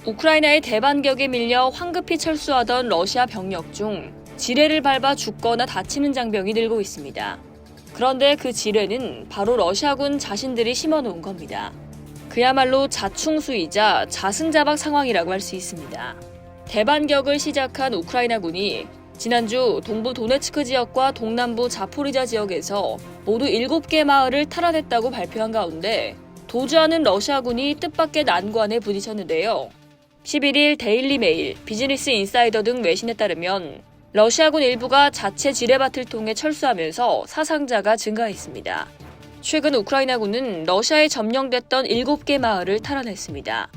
우크라이나의 대반격에 밀려 황급히 철수하던 러시아 병력 중 지뢰를 밟아 죽거나 다치는 장병이 늘고 있습니다. 그런데 그 지뢰는 바로 러시아군 자신들이 심어놓은 겁니다. 그야말로 자충수이자 자승자박 상황이라고 할 수 있습니다. 대반격을 시작한 우크라이나군이 지난주 동부 도네츠크 지역과 동남부 자포리자 지역에서 모두 7개 마을을 탈환했다고 발표한 가운데 도주하는 러시아군이 뜻밖의 난관에 부딪혔는데요. 11일 데일리 메일, 비즈니스 인사이더 등 외신에 따르면 러시아군 일부가 자체 지뢰밭을 통해 철수하면서 사상자가 증가했습니다. 최근 우크라이나군은 러시아에 점령됐던 7개 마을을 탈환했습니다.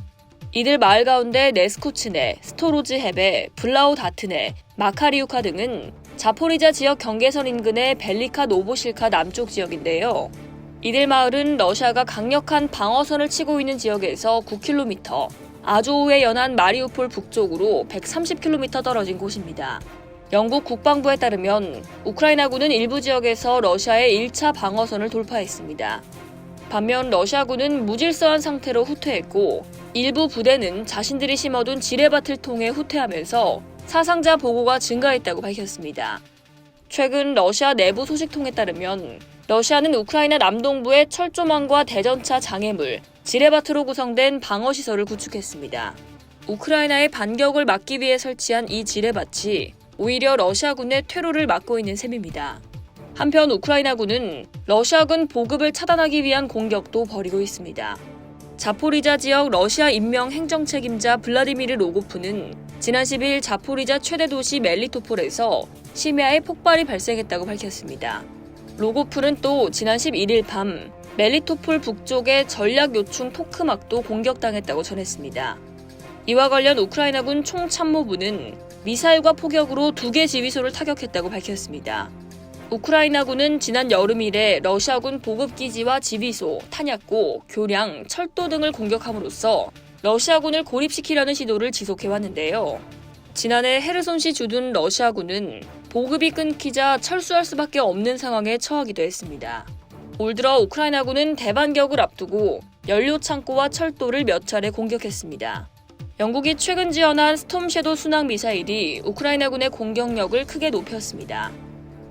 이들 마을 가운데 네스코츠네, 스토로즈헤베, 블라우다트네, 마카리우카 등은 자포리자 지역 경계선 인근의 벨리카 노보실카 남쪽 지역인데요. 이들 마을은 러시아가 강력한 방어선을 치고 있는 지역에서 9km, 아조우에 연한 마리우폴 북쪽으로 130km 떨어진 곳입니다. 영국 국방부에 따르면 우크라이나군은 일부 지역에서 러시아의 1차 방어선을 돌파했습니다. 반면 러시아군은 무질서한 상태로 후퇴했고 일부 부대는 자신들이 심어둔 지뢰밭을 통해 후퇴하면서 사상자 보고가 증가했다고 밝혔습니다. 최근 러시아 내부 소식통에 따르면 러시아는 우크라이나 남동부의 철조망과 대전차 장애물, 지뢰밭으로 구성된 방어시설을 구축했습니다. 우크라이나의 반격을 막기 위해 설치한 이 지뢰밭이 오히려 러시아군의 퇴로를 막고 있는 셈입니다. 한편 우크라이나군은 러시아군 보급을 차단하기 위한 공격도 벌이고 있습니다. 자포리자 지역 러시아 임명 행정책임자 블라디미르 로고프는 지난 10일 자포리자 최대 도시 멜리토폴에서 심야에 폭발이 발생했다고 밝혔습니다. 로고프는 또 지난 11일 밤 멜리토폴 북쪽의 전략요충 토크막도 공격당했다고 전했습니다. 이와 관련 우크라이나군 총참모부는 미사일과 포격으로 2개 지휘소를 타격했다고 밝혔습니다. 우크라이나군은 지난 여름 이래 러시아군 보급기지와 지휘소, 탄약고, 교량, 철도 등을 공격함으로써 러시아군을 고립시키려는 시도를 지속해왔는데요. 지난해 헤르손시 주둔 러시아군은 보급이 끊기자 철수할 수밖에 없는 상황에 처하기도 했습니다. 올 들어 우크라이나군은 대반격을 앞두고 연료 창고와 철도를 몇 차례 공격했습니다. 영국이 최근 지원한 스톰 섀도우 순항 미사일이 우크라이나군의 공격력을 크게 높였습니다.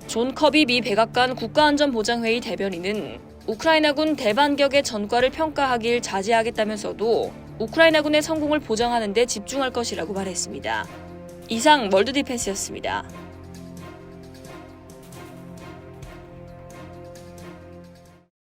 존 커비 미 백악관 국가안전보장회의 대변인은 우크라이나군 대반격의 전과를 평가하길 자제하겠다면서도 우크라이나군의 성공을 보장하는 데 집중할 것이라고 말했습니다. 이상 월드디펜스였습니다.